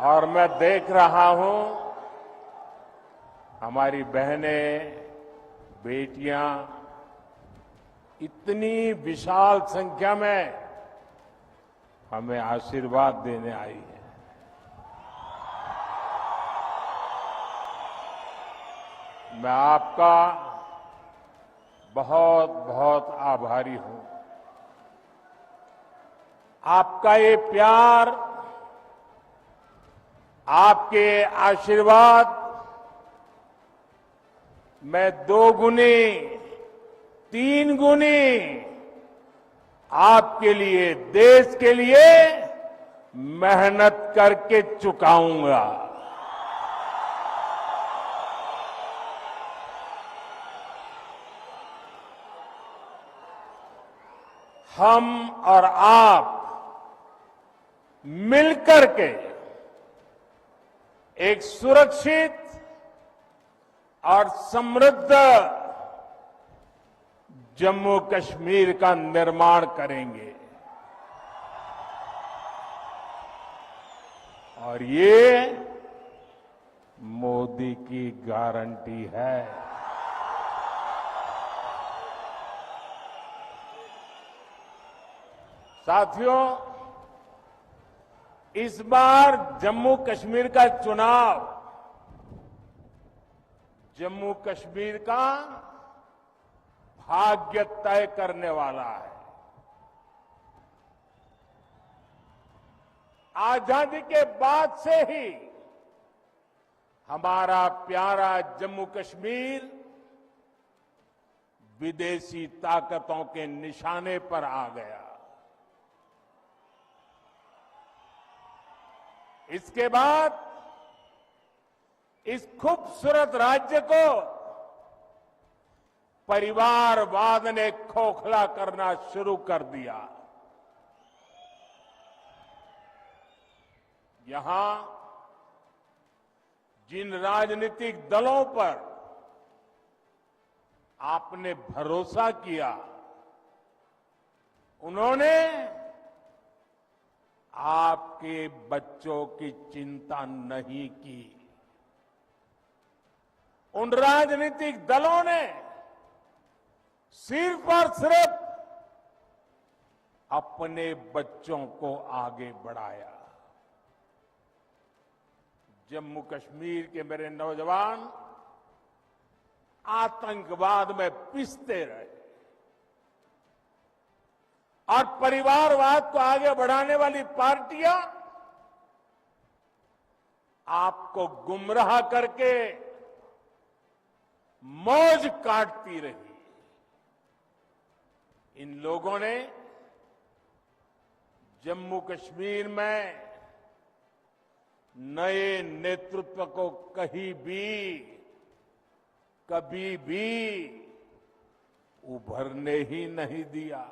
और मैं देख रहा हूं हमारी बहनें, बेटियां इतनी विशाल संख्या में हमें आशीर्वाद देने आई हैं। मैं आपका बहुत बहुत आभारी हूं। आपका ये प्यार, आपके आशीर्वाद मैं 2 गुनी, 3 गुनी आपके लिए, देश के लिए मेहनत करके चुकाऊंगा। हम और आप मिलकर के एक सुरक्षित और समृद्ध जम्मू कश्मीर का निर्माण करेंगे और ये मोदी की गारंटी है। साथियों, इस बार जम्मू कश्मीर का चुनाव जम्मू कश्मीर का भाग्य तय करने वाला है। आजादी के बाद से ही हमारा प्यारा जम्मू कश्मीर विदेशी ताकतों के निशाने पर आ गया। इसके बाद इस खूबसूरत राज्य को परिवारवाद ने खोखला करना शुरू कर दिया। यहां जिन राजनीतिक दलों पर आपने भरोसा किया, उन्होंने आपके बच्चों की चिंता नहीं की। उन राजनीतिक दलों ने सिर्फ और सिर्फ अपने बच्चों को आगे बढ़ाया। जम्मू कश्मीर के मेरे नौजवान आतंकवाद में पिसते रहे और परिवारवाद को आगे बढ़ाने वाली पार्टियां आपको गुमराह करके मौज काटती रही। इन लोगों ने जम्मू कश्मीर में नए नेतृत्व को कभी भी उभरने ही नहीं दिया।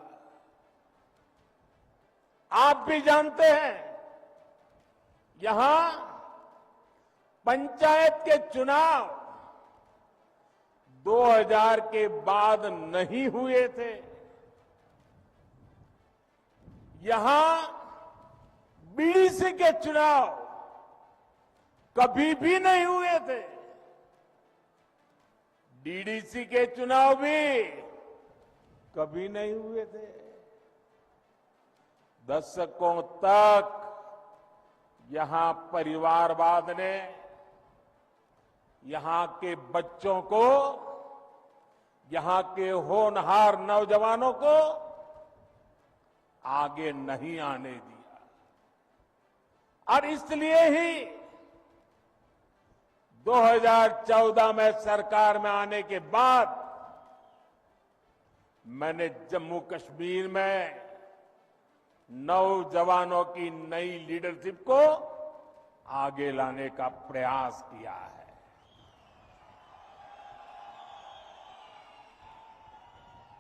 आप भी जानते हैं, यहां पंचायत के चुनाव 2000 के बाद नहीं हुए थे। यहां बीडीसी के चुनाव कभी भी नहीं हुए थे। डीडीसी के चुनाव भी कभी नहीं हुए थे। दशकों तक यहां परिवारवाद ने यहां के बच्चों को, यहां के होनहार नौजवानों को आगे नहीं आने दिया। और इसलिए ही 2014 में सरकार में आने के बाद मैंने जम्मू कश्मीर में नौजवानों की नई लीडरशिप को आगे लाने का प्रयास किया है।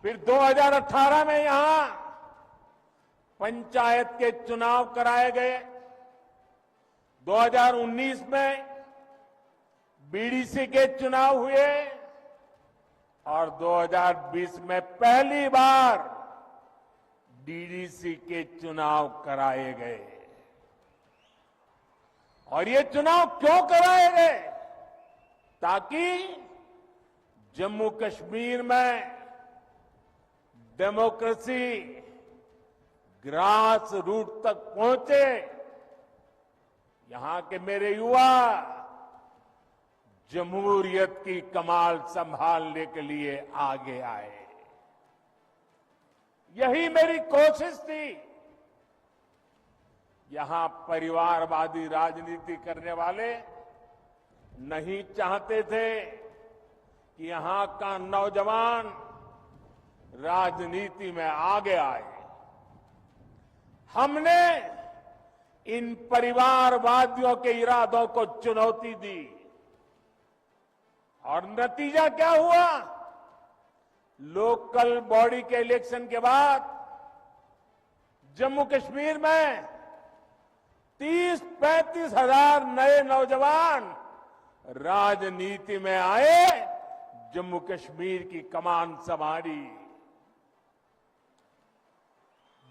फिर 2018 में यहां पंचायत के चुनाव कराए गए। 2019 में बीडीसी के चुनाव हुए और 2020 में पहली बार डीडीसी के चुनाव कराए गए। और ये चुनाव क्यों कराए गए? ताकि जम्मू कश्मीर में डेमोक्रेसी ग्रास रूट तक पहुंचे, यहां के मेरे युवा जमहूरियत की कमाल संभालने के लिए आगे आए। यही मेरी कोशिश थी। यहां परिवारवादी राजनीति करने वाले नहीं चाहते थे कि यहां का नौजवान राजनीति में आगे आए। हमने इन परिवारवादियों के इरादों को चुनौती दी और नतीजा क्या हुआ? लोकल बॉडी के इलेक्शन के बाद जम्मू कश्मीर में 30-35 हजार नए नौजवान राजनीति में आए, जम्मू कश्मीर की कमान संभाली।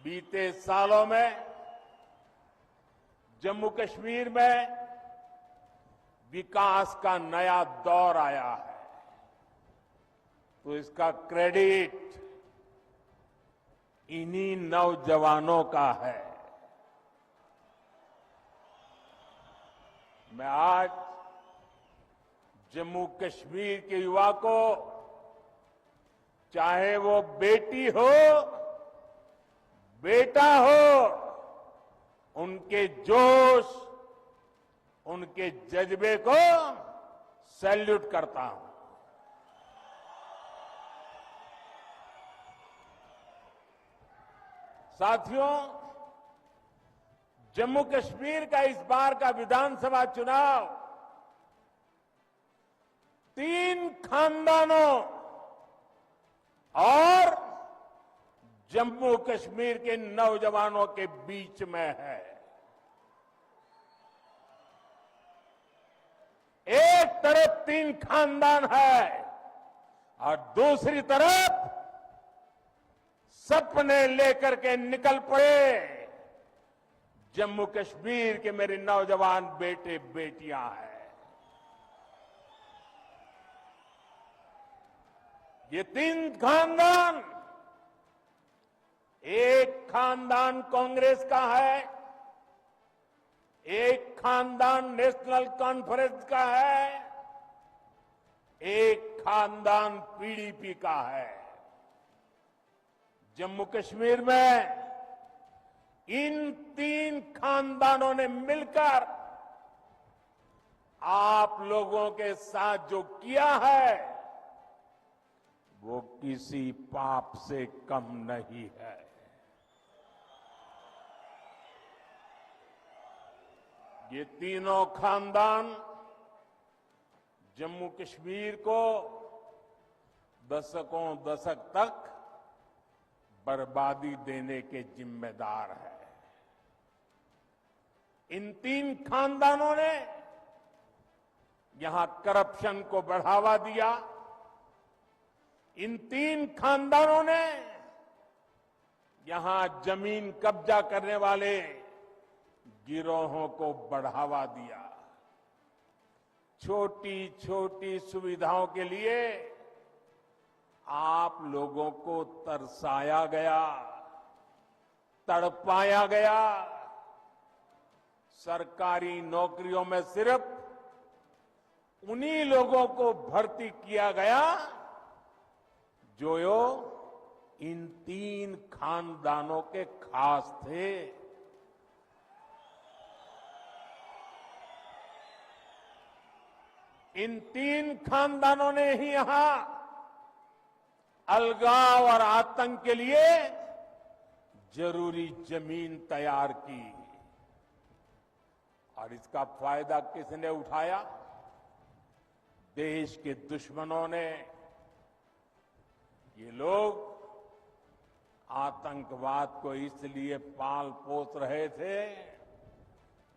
बीते सालों में जम्मू कश्मीर में विकास का नया दौर आया है, तो इसका क्रेडिट इन्हीं नौजवानों का है। मैं आज जम्मू कश्मीर के युवा को, चाहे वो बेटी हो बेटा हो, उनके जोश, उनके जज्बे को सैल्यूट करता हूं। साथियों, जम्मू कश्मीर का इस बार का विधानसभा चुनाव 3 खानदानों और जम्मू कश्मीर के नौजवानों के बीच में है। एक तरफ 3 खानदान है और दूसरी तरफ सपने लेकर के निकल पड़े जम्मू कश्मीर के मेरे नौजवान बेटे बेटियां हैं। ये 3 खानदान, एक खानदान कांग्रेस का है, एक खानदान नेशनल कॉन्फ्रेंस का है, एक खानदान पीडीपी का है। जम्मू कश्मीर में इन 3 खानदानों ने मिलकर आप लोगों के साथ जो किया है वो किसी पाप से कम नहीं है। ये तीनों खानदान जम्मू कश्मीर को दशक तक बर्बादी देने के जिम्मेदार है। इन 3 खानदानों ने यहां करप्शन को बढ़ावा दिया। इन 3 खानदानों ने यहां जमीन कब्जा करने वाले गिरोहों को बढ़ावा दिया। छोटी छोटी सुविधाओं के लिए आप लोगों को तरसाया गया, तड़पाया गया। सरकारी नौकरियों में सिर्फ उन्हीं लोगों को भर्ती किया गया जो इन 3 खानदानों के खास थे। इन 3 खानदानों ने ही यहां अलगाव और आतंक के लिए जरूरी जमीन तैयार की और इसका फायदा किसने उठाया? देश के दुश्मनों ने। ये लोग आतंकवाद को इसलिए पाल पोस रहे थे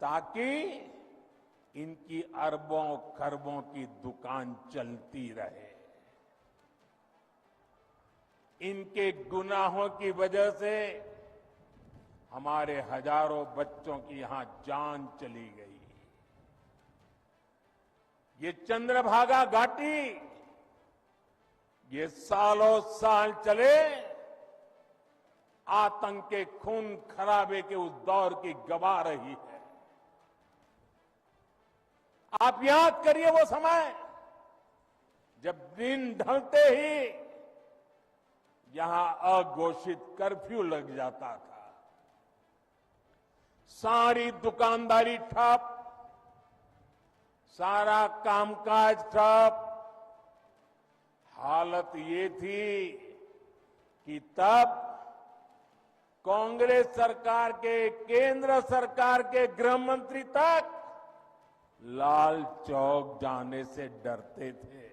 ताकि इनकी अरबों खरबों की दुकान चलती रहे। इनके गुनाहों की वजह से हमारे हजारों बच्चों की यहां जान चली गई। ये चंद्रभागा घाटी ये सालों साल चले आतंक के खून खराबे के उस दौर की गवाह रही है। आप याद करिए वो समय जब दिन ढलते ही यहां अघोषित कर्फ्यू लग जाता था, सारी दुकानदारी ठप, सारा कामकाज ठप। हालत ये थी कि तब कांग्रेस सरकार के, केंद्र सरकार के गृह मंत्री तक लाल चौक जाने से डरते थे।